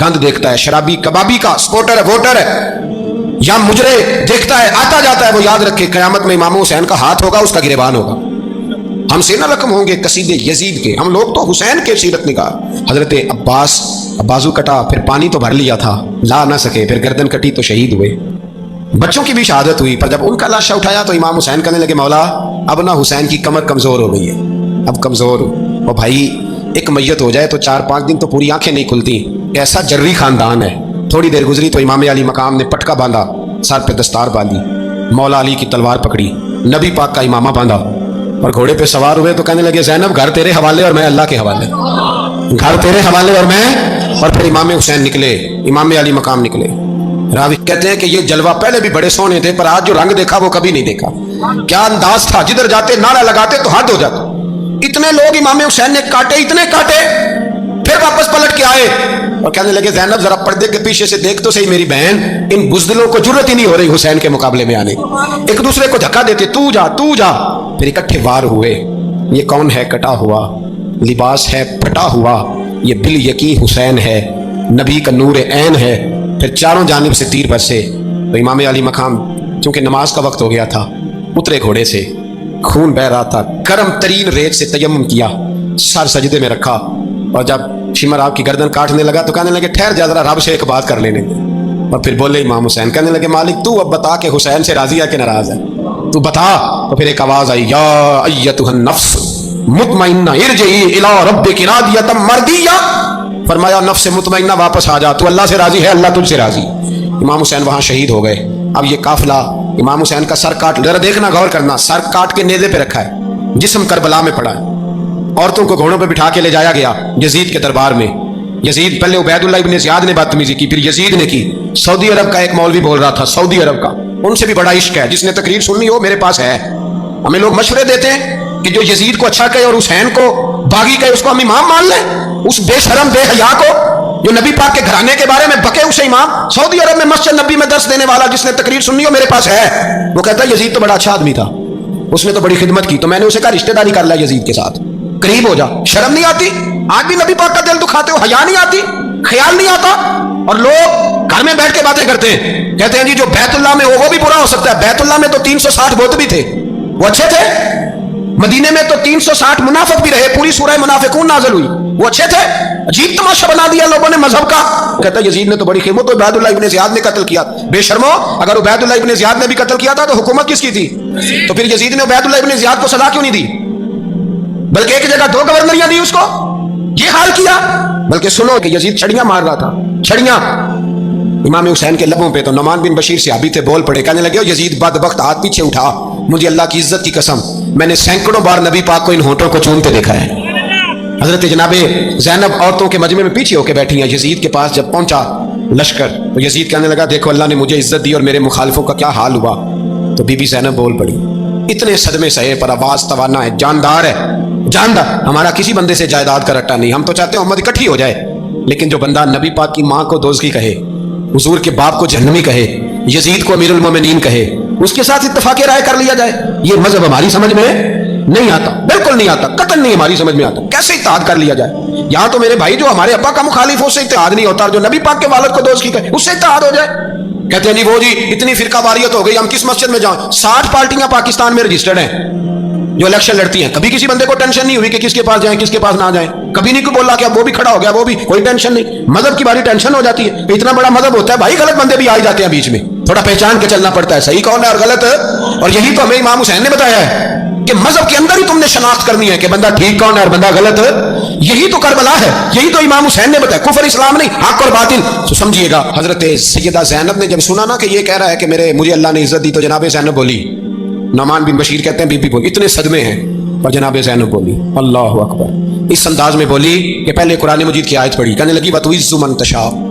گند دیکھتا ہے، شرابی کبابی کا سپورٹر ہے، ووٹر ہے، یا مجرے دیکھتا ہے آتا جاتا ہے، وہ یاد رکھے قیامت میں امام حسین کا ہاتھ ہوگا، اس کا گریبان ہوگا۔ ہم سے نہ رقم ہوں گے قصیدے یزید کے، ہم لوگ تو حسین کے سیرت نگار۔ حضرت عباس بازو کٹا، پھر پانی تو بھر لیا تھا، لا نہ سکے، پھر گردن کٹی تو شہید ہوئے۔ بچوں کی بھی شہادت ہوئی، پر جب ان کا لاشا اٹھایا تو امام حسین کہنے لگے مولا اب نہ حسین کی کمر کمزور ہو گئی ہے، اب کمزور ہو۔ اور بھائی ایک میت ہو جائے تو 4-5 دن تو پوری آنکھیں نہیں کھلتی، ایسا جری خاندان ہے۔ تھوڑی دیر گزری تو امام علی مقام نے پٹکا باندھا، سر پہ دستار باندھی، مولا علی کی تلوار پکڑی، نبی پاک کا امامہ باندھا اور گھوڑے پہ سوار ہوئے تو کہنے لگے زینب گھر تیرے حوالے اور میں اللہ کے حوالے، گھر تیرے حوالے اور میں۔ اور پھر امام حسین نکلے، امام علی مقام نکلے۔ راوی کہتے ہیں کہ یہ جلوہ پہلے بھی بڑے سونے تھے، پر آج جو رنگ دیکھا وہ کبھی نہیں دیکھا۔ کیا انداز تھا، جدھر جاتے نعرہ لگاتے تو حد ہو جاتا۔ اتنے لوگ امام حسین نے کاٹے، اتنے کاٹے، پھر واپس پلٹ کے آئے اور کہنے لگے زینب ذرا پردے کے پیچھے سے دیکھ تو صحیح میری بہن، ان بزدلوں کو جرت ہی نہیں ہو رہی حسین کے مقابلے میں آنے، ایک دوسرے کو دھکا دیتے، تو جا تو جا۔ پھر اکٹھے وار ہوئے۔ یہ کون ہے کٹا ہوا، لباس ہے پھٹا ہوا، یہ بال یقین حسین ہے، نبی کا نور عین ہے۔ پھر چاروں جانب سے تیر برسے تو امام علی مقام چونکہ نماز کا وقت ہو گیا تھا، اترے گھوڑے سے، خون بہ رہا تھا، گرم ترین ریت سے تیمم کیا، سر سجدے میں رکھا، اور جب شمر آپ کی گردن کاٹنے لگا تو کہنے لگے ٹھہر جا ذرا رب سے ایک بات کر لینے دے۔ اور پھر بولے امام حسین، کہنے لگے مالک تو اب بتا کہ حسین سے راضی ہے کہ ناراض ہے، تو بتا۔ تو پھر ایک آواز آئی، یا ایتھا النفس مطمئنہ ارجعی الی ربک راضیۃ مرضیہ، فرمایا نفس مطمئنہ واپس آ جا، تو اللہ سے راضی ہے، اللہ تجھ سے راضی۔ امام حسین وہاں شہید ہو گئے۔ اب یہ قافلہ امام حسین کا سر کاٹ، ذرا دیکھنا غور کرنا، سر کاٹ کے نیزے پہ رکھا ہے، جسم کربلا میں پڑا ہے، عورتوں کو گھوڑوں پہ بٹھا کے لے جایا گیا یزید کے دربار میں۔ یزید پہلے عبید اللہ ابن زیاد نے بدتمیزی کی، پھر یزید نے کی۔ سعودی عرب کا ایک مولوی بول رہا تھا، سعودی عرب کا، ان سے بھی بڑا عشق ہے، جس نے تقریر سننی ہو میرے پاس ہے۔ ہمیں لوگ مشورے دیتے ہیں کہ جو یزید کو اچھا کہے اور حسین کو باغی کہے اس کو ہم امام مان لیں، اس بے شرم بے حیا کو جو نبی پاک کے گھرانے کے بارے میں بکے اسے امام۔ سعودی عرب میں مسجد نبی میں درس دینے والا جس نے تقریر سننی ہو میرے پاس ہے، وہ کہتا ہے یزید تو بڑا اچھا آدمی تھا، اس نے تو بڑی خدمت کی، تو میں نے اسے کہا رشتہ داری کر لیا یزید کے ساتھ، قریب ہو جا۔ شرم نہیں آتی؟ آج بھی نبی پاک کا دل دکھاتے ہو، حیا نہیں آتی، خیال نہیں آتا؟ اور لوگ گھر میں بیٹھ کے باتیں کرتے ہیں، کہتے ہیں جی جو بیت اللہ میں ہو وہ بھی برا ہو سکتا ہے۔ بیت اللہ میں تو 360 بت بھی تھے، وہ اچھے تھے۔ مدینے میں تو 360 منافق بھی رہے، پوری سورہ منافقون نازل ہوئی، وہ اچھے تھے۔ عجیب تماشا بنا دیا لوگوں نے مذہب کا۔ کہتا ہے یزید نے تو بڑی خدمت، تو عبید اللہ ابن زیاد نے قتل کیا۔ بے شرمو، اگر عبید اللہ ابن زیاد نے بھی قتل کیا تھا تو حکومت کس کی تھی؟ تو پھر یزید نے عبید اللہ ابن زیاد کو سزا کیوں نہیں دی، بلکہ ایک جگہ 2 گورنریاں دی اس کو؟ یہ حال کیا۔ بلکہ سنو کہ یزید چھڑیاں مار رہا تھا، چھڑیاں امام حسین کے لبوں پہ، تو نعمان بن بشیر صحابی تھے، بول پڑے، کہنے لگے یزید بدبخت ہاتھ پیچھے اٹھا، مجھے اللہ کی عزت کی قسم میں نے سینکڑوں بار نبی پاک کو ان ہونٹوں کو چومتے دیکھا ہے۔ حضرت جناب زینب عورتوں کے مجمع میں پیچھے ہو کے بیٹھی ہیں، یزید کے پاس جب پہنچا لشکر تو یزید کہنے لگا دیکھو اللہ نے مجھے عزت دی اور میرے مخالفوں کا کیا حال ہوا۔ تو بی بی زینب بول پڑی، اتنے صدمے سہے پر آواز توانا ہے، جاندار ہے، جاندار۔ ہمارا کسی بندے سے جائیداد کا رٹا نہیں، ہم تو چاہتے ہیں امت اکٹھی ہو جائے، لیکن جو بندہ نبی پاک کی ماں کو دوزخی کہے، حضور کے باپ کو جہنمی کہے، یزید کو امیر المومنین کہے، اس کے ساتھ اتفاق رائے کر لیا جائے، یہ مذہب ہماری سمجھ میں نہیں آتا، بالکل نہیں آتا، قطعاً نہیں ہماری سمجھ میں آتا۔ کیسے اتحاد کر لیا جائے؟ یہاں تو میرے بھائی جو ہمارے ابا کا مخالف ہو اس سے اتحاد نہیں ہوتا، اور جو نبی پاک کے والد کو دوست کی کہے اس سے اتحاد ہو جائے۔ کہتے ہیں نہیں وہ جی اتنی فرقہ واریت ہو گئی، ہم کس مسجد میں جائیں؟ 60 پارٹیاں پاکستان میں رجسٹرڈ ہیں جو الیکشن لڑتی ہیں، کبھی کسی بندے کو ٹینشن نہیں ہوئی کہ کس کے پاس جائیں کس کے پاس نہ جائیں، کبھی نہیں کوئی بولا کہ اب وہ بھی کھڑا ہو گیا وہ بھی، کوئی ٹینشن نہیں۔ مذہب کی باری ٹینشن ہو جاتی ہے، اتنا بڑا مذہب ہوتا ہے بھائی، غلط بندے بھی آ جاتے ہیں بیچ میں، تھوڑا پہچان کے چلنا پڑتا ہے صحیح کون ہے اور غلط۔ اور یہی تو ہمیں امام حسین نے بتایا ہے کہ مذہب کے اندر ہی تم نے شناخت کرنی ہے کہ بندہ ٹھیک کون ہے اور بندہ غلط۔ یہی تو کربلا ہے، یہی تو امام حسین نے بتایا، کفر اسلام نہیں، حق اور باطل۔ تو سمجھیے گا حضرت سیدہ زینب نے جب سنا نا کہ یہ کہہ رہا ہے کہ مجھے اللہ نے عزت دی، تو جناب زینب بولی، نعمان بن بشیر کہتے ہیں بی بی بولی، اتنے صدمے ہیں پر جناب زینب بولی اللہ اکبر، اس انداز میں بولی کہ پہلے قرآن مجید کی آیت پڑھی، کہنے لگی وَتُعِزُّ مَن تَشَاءُ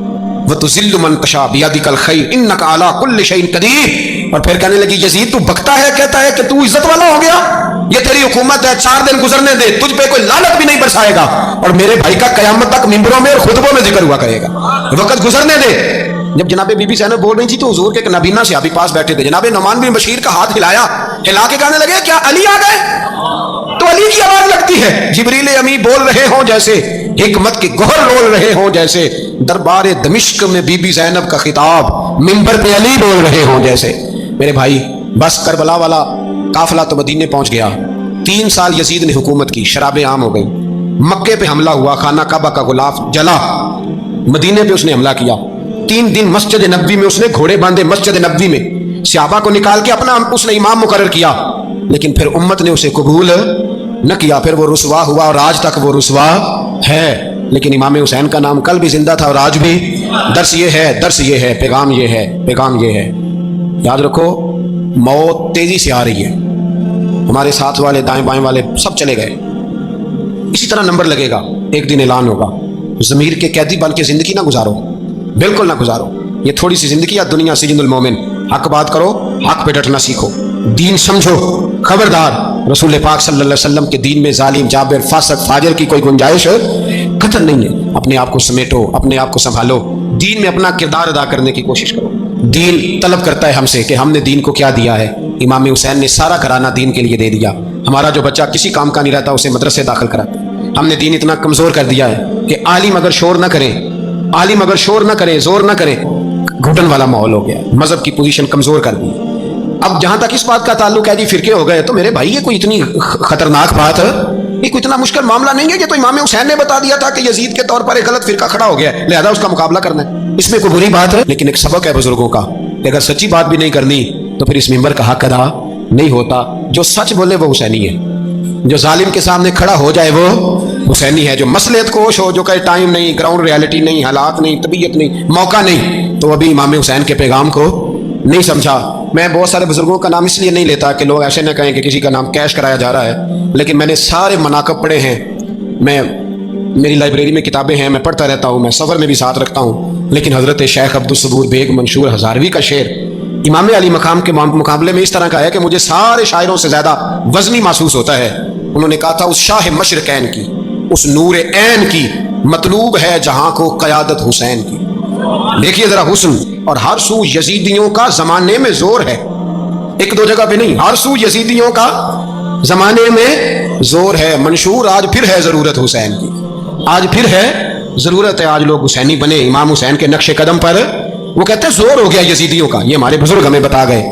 وَتُذِلُّ مَن تَشَاءُ بِيَدِكَ الْخَيْرُ إِنَّكَ عَلَىٰ كُلِّ شَيْءٍ قَدِيرٌ۔ اور پھر کہنے لگی یزید تو بکتا ہے، کہتا ہے کہ تو عزت والا ہو گیا، یہ تیری حکومت ہے، 4 دن گزرنے دے، تجھ پہ کوئی لعنت بھی نہیں برسائے گا، اور میرے بھائی کا قیامت تک ممبروں میں اور خطبوں میں ذکر ہوا کرے گا، وقت گزرنے دے۔ جب جناب بی بی زینب بول رہی تھی تو حضور کے ایک نابینا صحابی پاس بیٹھے تھے، جناب نعمان بن بشیر کا ہاتھ ہلایا، ہلا کے کہنے لگے کیا علی آ گئے؟ تو علی کی آواز لگتی ہے، جبریل امی بول رہے ہوں جیسے حکمت کے گوہر رول رہے ہوں جیسے، دربار دمشق میں بی بی زینب کا خطاب منبر پہ علی بول رہے ہوں جیسے۔ میرے بھائی بس کربلا والا قافلہ تو مدینے پہنچ گیا، 3 سال یزید نے حکومت کی، شرابیں عام ہو گئی، مکے پہ حملہ ہوا، خانہ کعبہ کا غلاف جلا، مدینے پہ اس نے حملہ کیا، 3 دن مسجد نبوی میں اس نے گھوڑے باندھے، مسجد نبوی میں صحابہ کو نکال کے اپنا اس نے امام مقرر کیا، لیکن پھر امت نے اسے قبول نہ کیا، پھر وہ رسوا ہوا اور آج تک وہ رسوا ہے۔ لیکن امام حسین کا نام کل بھی زندہ تھا اور آج بھی۔ درس یہ ہے، پیغام یہ ہے، یاد رکھو موت تیزی سے آ رہی ہے، ہمارے ساتھ والے دائیں بائیں والے سب چلے گئے، اسی طرح نمبر لگے گا، ایک دن اعلان ہوگا۔ ضمیر کے قیدی بن کے زندگی نہ گزارو، بالکل نہ گزارو، یہ تھوڑی سی زندگی ہے دنیا سجن المومن، حق بات کرو، حق پہ ڈٹنا سیکھو، دین سمجھو، خبردار رسول پاک صلی اللہ علیہ وسلم کے دین میں ظالم، جابر، فاسق، فاجر کی کوئی گنجائش قطع نہیں ہے۔ اپنے آپ کو سمیٹو، اپنے آپ کو سنبھالو، دین میں اپنا کردار ادا کرنے کی کوشش کرو۔ دین طلب کرتا ہے ہم سے کہ ہم نے دین کو کیا دیا ہے۔ امام حسین نے سارا گھرانہ دین کے لیے دے دیا، ہمارا جو بچہ کسی کام کا نہیں رہتا اسے مدرسے داخل کراتے، ہم نے دین اتنا کمزور کر دیا ہے کہ عالم اگر شور نہ کریں، زور نہ کریں، گھٹن والا ماحول ہو گیا، مذہب کی پوزیشن کمزور کر دی۔ اب جہاں تک اس بات کا تعلق ہے جی فرقے ہو گئے، تو میرے بھائی یہ کوئی اتنی خطرناک بات ہے، یہ کوئی اتنا مشکل معاملہ نہیں ہے، یہ تو امام حسین نے بتا دیا تھا کہ یزید کے طور پر ایک غلط فرقہ کھڑا ہو گیا ہے، لہذا اس کا مقابلہ کرنا ہے، اس میں کوئی بری بات ہے؟ لیکن ایک سبق ہے بزرگوں کا کہ اگر سچی بات بھی نہیں کرنی تو پھر اس منبر کا حق ادا نہیں ہوتا۔ جو سچ بولے وہ حسینی ہے، جو ظالم کے سامنے کھڑا ہو جائے وہ حسینی ہے، جو مصلحت کوش ہو، جو کہے ٹائم نہیں، گراؤنڈ ریالٹی نہیں، حالات نہیں، طبیعت نہیں، موقع نہیں، تو ابھی امام حسین کے پیغام کو نہیں سمجھا۔ میں بہت سارے بزرگوں کا نام اس لیے نہیں لیتا کہ لوگ ایسے نہ کہیں کہ کسی کا نام کیش کرایا جا رہا ہے، لیکن میں نے سارے مناقب پڑھے ہیں، میری لائبریری میں کتابیں ہیں، میں پڑھتا رہتا ہوں، میں سفر میں بھی ساتھ رکھتا ہوں، لیکن حضرت شیخ عبدالصبور بیگ منشور ہزاروی کا شعر امام علی مقام کے مقابلے میں اس طرح کا ہے کہ مجھے سارے شاعروں سے زیادہ وزنی محسوس ہوتا ہے۔ انہوں نے کہا تھا اس شاہ مشرقین کی، اس نور عین کی مطلوب ہے جہاں کو قیادت حسین کی۔ دیکھیے ذرا حسن، اور ہر سو یزیدیوں کا زمانے میں زور ہے، ایک دو جگہ پہ نہیں، ہر سو یزیدیوں کا زمانے میں زور ہے۔ منشور آج پھر ہے ضرورت حسین کی، آج پھر ہے ضرورت ہے، آج لوگ حسینی بنے، امام حسین کے نقش قدم پر۔ وہ کہتے ہیں زور ہو گیا یزیدیوں کا، یہ ہمارے بزرگ ہمیں بتا گئے۔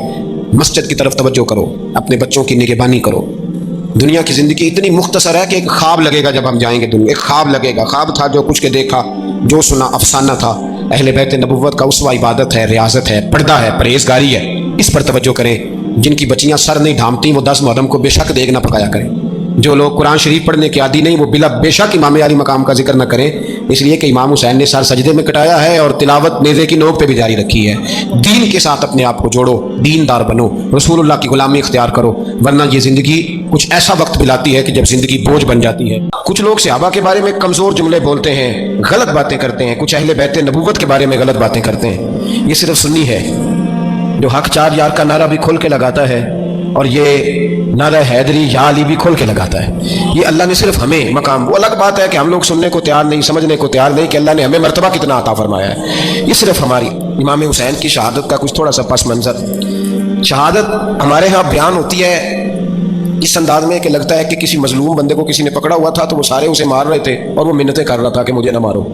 مسجد کی طرف توجہ کرو، اپنے بچوں کی نگہبانی کرو۔ دنیا کی زندگی اتنی مختصر ہے کہ ایک خواب لگے گا جب ہم جائیں گے دنیا، ایک خواب لگے گا، خواب تھا جو کچھ کے دیکھا، جو سنا افسانہ تھا۔ اہل بیت نبوت کا اسوہ عبادت ہے، ریاضت ہے، پردہ ہے، پرہیزگاری ہے، اس پر توجہ کریں۔ جن کی بچیاں سر نہیں ڈھانپتی وہ 10 محرم کو بے شک دیگ نہ پکایا کریں۔ جو لوگ قرآن شریف پڑھنے کے عادی نہیں وہ بلا بے شک امام علی مقام کا ذکر نہ کریں، اس لیے کہ امام حسین نے سر سجدے میں کٹایا ہے اور تلاوت نیزے کی نوک پہ بھی جاری رکھی ہے۔ دین کے ساتھ اپنے آپ کو جوڑو، دیندار بنو، رسول اللہ کی غلامی اختیار کرو، ورنہ یہ زندگی کچھ ایسا وقت پلاتی ہے کہ جب زندگی بوجھ بن جاتی ہے۔ کچھ لوگ صحابہ کے بارے میں کمزور جملے بولتے ہیں، غلط باتیں کرتے ہیں، کچھ اہل بیت نبوت کے بارے میں غلط باتیں کرتے ہیں۔ یہ صرف سنی ہے جو حق چار یار کا نعرہ بھی کھول کے لگاتا ہے، اور یہ نعرہ حیدری یا علی بھی کھول کے لگاتا ہے۔ یہ اللہ نے صرف ہمیں مقام، وہ الگ بات ہے کہ ہم لوگ سننے کو تیار نہیں، سمجھنے کو تیار نہیں کہ اللہ نے ہمیں مرتبہ کتنا عطا فرمایا ہے۔ یہ صرف ہماری امام حسین کی شہادت کا کچھ تھوڑا سا پس منظر۔ شہادت ہمارے ہاں بیان ہوتی ہے اس انداز میں کہ لگتا ہے کہ کسی مظلوم بندے کو کسی نے پکڑا ہوا تھا تو وہ سارے اسے مار رہے تھے اور وہ منتیں کر رہا تھا کہ مجھے نہ مارو۔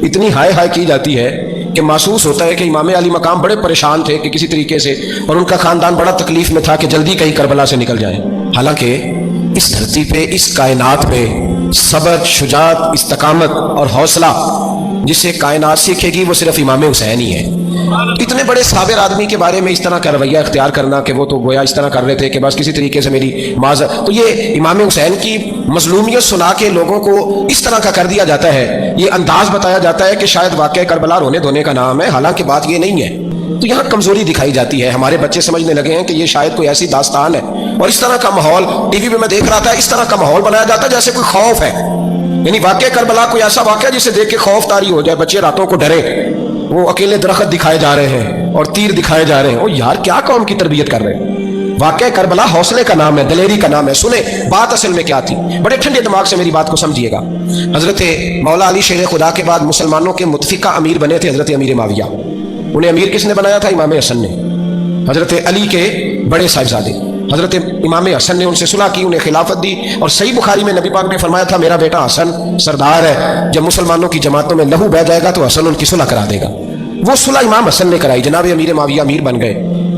اتنی ہائے ہائے کی جاتی ہے کہ محسوس ہوتا ہے کہ امام علی مقام بڑے پریشان تھے کہ کسی طریقے سے، اور ان کا خاندان بڑا تکلیف میں تھا کہ جلدی کہیں کربلا سے نکل جائیں۔ حالانکہ اس دھرتی پہ، اس کائنات پہ صبر، شجاعت، استقامت اور حوصلہ جسے کائنات سیکھے گی وہ صرف امام حسین ہی ہے۔ اتنے بڑے صابر آدمی کے بارے میں اس طرح کا رویہ اختیار کرنا کہ وہ تو گویا اس طرح کر رہے تھے کہ بس کسی طریقے سے میری معذرت، تو یہ امام حسین کی مظلومیت سنا کے لوگوں کو اس طرح کا کر دیا جاتا ہے، یہ انداز بتایا جاتا ہے کہ شاید واقعہ کربلا رونے دھونے کا نام ہے، حالانکہ بات یہ نہیں ہے۔ تو یہاں کمزوری دکھائی جاتی ہے، ہمارے بچے سمجھنے لگے ہیں کہ یہ شاید کوئی ایسی داستان ہے، اور اس طرح کا ماحول ٹی وی پہ میں دیکھ رہا تھا، اس طرح کا ماحول بنایا جاتا ہے جیسے کوئی خوف ہے، یعنی واقعہ کربلا کوئی ایسا واقعہ جسے دیکھ کے خوف طاری ہو جائے، بچے راتوں کو ڈرے، وہ اکیلے درخت دکھائے جا رہے ہیں اور تیر دکھائے جا رہے ہیں۔ او یار کیا قوم کی تربیت کر رہے ہیں؟ واقعہ کربلا حوصلے کا نام ہے، دلیری کا نام ہے۔ سنیں بات اصل میں کیا تھی، بڑے ٹھنڈے دماغ سے میری بات کو سمجھیے گا۔ حضرت مولا علی شیر خدا کے بعد مسلمانوں کے متفقہ امیر بنے تھے حضرت امیر معاویہ۔ انہیں امیر کس نے بنایا تھا؟ امام حسن نے، حضرت علی کے بڑے صاحبزادے حضرت امام حسن نے ان سے صلح کی, انہیں خلافت دی, اور صحیح بخاری میں نبی پاک نے فرمایا تھا میرا بیٹا حسن سردار ہے, جب مسلمانوں کی جماعتوں میں لہو بہہ جائے گا تو حسن ان کی صلح کرا دے گا. وہ صلح امام حسن نے کرائی. جناب امیر معاویہ امیر بن گئے.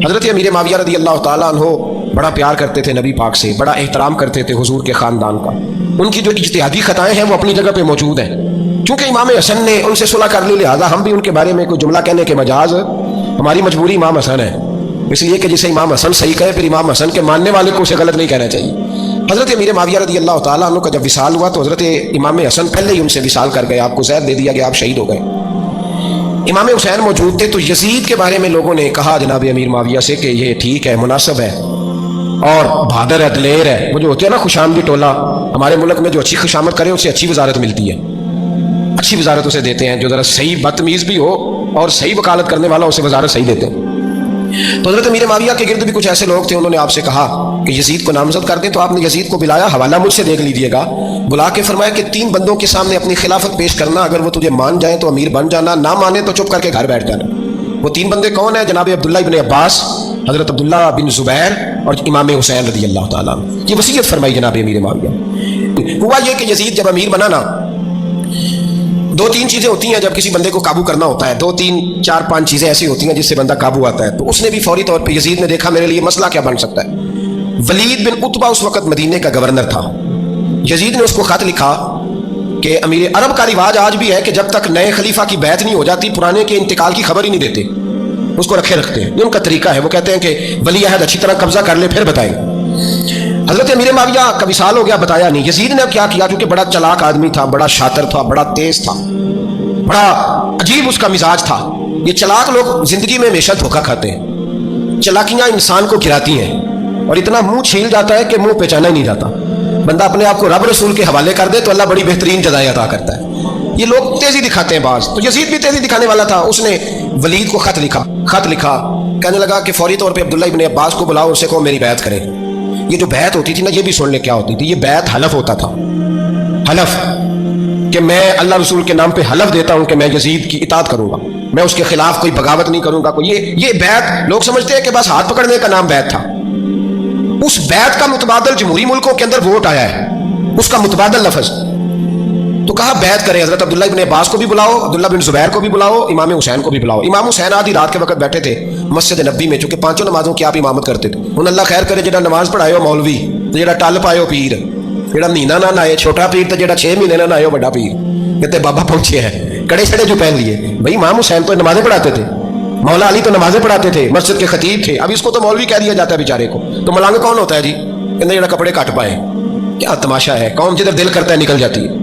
حضرت امیر معاویہ رضی اللہ تعالیٰ عنہ بڑا پیار کرتے تھے نبی پاک سے, بڑا احترام کرتے تھے حضور کے خاندان کا. ان کی جو اجتہادی خطائیں ہیں وہ اپنی جگہ پہ موجود ہیں. چونکہ امام حسن نے ان سے صلح کر لی, لہٰذا ہم بھی ان کے بارے میں کوئی جملہ کہنے کے مجاز, ہماری مجبوری امام حسن ہے, اس لیے کہ جسے امام حسن صحیح کہے پھر امام حسن کے ماننے والے کو اسے غلط نہیں کہنا چاہیے. حضرت امیر معاویہ رضی اللہ تعالیٰ عنہ کا جب وصال ہوا تو حضرت امام حسن پہلے ہی ان سے وصال کر گئے, آپ کو زہر دے دیا کہ آپ شہید ہو گئے. امام حسین موجود تھے. تو یزید کے بارے میں لوگوں نے کہا جناب امیر معاویہ سے کہ یہ ٹھیک ہے, مناسب ہے, اور بہادر ہے, دلیر ہے. وہ جو ہوتے ہیں نا خوشامدی ٹولہ, ہمارے ملک میں جو اچھی خوشامد کرے اسے اچھی وزارت ملتی ہے, اچھی وزارت اسے دیتے ہیں. جو ذرا صحیح بدتمیز بھی ہو اور صحیح وکالت کرنے والا اسے وزارت صحیح دیتے ہیں. تو حضرت امیر معاویہ کے گرد بھی کچھ ایسے لوگ تھے, انہوں نے آپ سے کہا کہ یزید کو نامزد کر دیں. تو آپ نے یزید کو بلایا, حوالہ مجھ سے دیکھ لیجئے گا, بلا کے فرمایا کہ 3 بندوں کے سامنے اپنی خلافت پیش کرنا, اگر وہ تجھے مان جائیں تو امیر بن جانا, نہ مانے تو چپ کر کے گھر بیٹھ جانا. وہ 3 بندے کون ہیں؟ جناب عبداللہ ابن عباس, حضرت عبداللہ بن زبیر اور امام حسین رضی اللہ تعالیٰ عنہ. یہ وصیت فرمائی جناب امیر معاویہ. ہوا یہ کہ یزید جب امیر بنا نا, 2-3 چیزیں ہوتی ہیں جب کسی بندے کو قابو کرنا ہوتا ہے, 2-3-4-5 چیزیں ایسی ہوتی ہیں جس سے بندہ قابو آتا ہے. تو اس نے بھی فوری طور پہ, یزید نے دیکھا میرے لیے مسئلہ کیا بن سکتا ہے. ولید بن عتبہ اس وقت مدینے کا گورنر تھا. یزید نے اس کو خط لکھا کہ امیر عرب کا رواج آج بھی ہے کہ جب تک نئے خلیفہ کی بیعت نہیں ہو جاتی پرانے کے انتقال کی خبر ہی نہیں دیتے, اس کو رکھتے ہیں. یہ ان کا طریقہ ہے. وہ کہتے ہیں کہ ولی عہد اچھی طرح قبضہ کر لے پھر بتائیں. حضرت امیر معاویہ کا وصال ہو گیا, بتایا نہیں. یزید نے اب کیا کیا, کیونکہ بڑا چلاک آدمی تھا, بڑا شاطر تھا, بڑا تیز تھا, بڑا عجیب اس کا مزاج تھا. یہ چلاک لوگ زندگی میں ہمیشہ دھوکہ کھاتے ہیں, چلاکیاں انسان کو گراتی ہیں, اور اتنا منہ چھیل جاتا ہے کہ منہ پہچانا ہی نہیں جاتا. بندہ اپنے آپ کو رب رسول کے حوالے کر دے تو اللہ بڑی بہترین جزائیں عطا کرتا ہے. یہ لوگ تیزی دکھاتے ہیں بعض. تو یزید بھی تیزی دکھانے والا تھا. اس نے ولید کو خط لکھا, کہنے لگا کہ فوری طور پہ عبداللہ ابن عباس کو بلاؤ, اس سے کہو میری بیعت کرے. یہ جو بیعت ہوتی تھی نا, یہ بھی سن لے کیا ہوتی تھی. یہ بیعت حلف ہوتا تھا. حلف کہ میں اللہ رسول کے نام پہ حلف دیتا ہوں کہ میں یزید کی اطاعت کروں گا, میں اس کے خلاف کوئی بغاوت نہیں کروں گا. یہ بیعت لوگ سمجھتے ہیں کہ بس ہاتھ پکڑنے کا نام بیعت تھا. اس بیعت کا متبادل جمہوری ملکوں کے اندر ووٹ آیا ہے, اس کا متبادل لفظ. تو کہا بیعت کرے. حضرت عبداللہ ابن عباس کو بھی بلاؤ, عبداللہ بن زبیر کو بھی بلاؤ, امام حسین کو بھی بلاؤ. امام حسین آدھی رات کے وقت بیٹھے تھے مسجد نبی میں, چونکہ 5 نمازوں کی آپ امامت کرتے تھے. انہوں اللہ خیر کرے, جڑا نماز پڑھائے ہو مولوی, جڑا ٹل پائے ہو پیر, جڑا مہینہ نہ نہائے چھوٹا پیر, تو جڑا 6 مہینے نہ نہائے ہو بڑا پیر. کہتے بابا پہنچے ہیں, کڑے چھڑے جو پہن لیے. بھائی امام حسین تو نمازیں پڑھاتے تھے, مولا علی تو نمازیں پڑھاتے تھے, مسجد کے خطیب تھے. اب اس کو تو مولوی کہہ دیا جاتا ہے بیچارے کو. تو ملانگ کون ہوتا ہے جی؟ کہتے جڑا کپڑے کٹ پائے. کیا تماشا ہے, قوم جدھر دل کرتا ہے نکل جاتی ہے.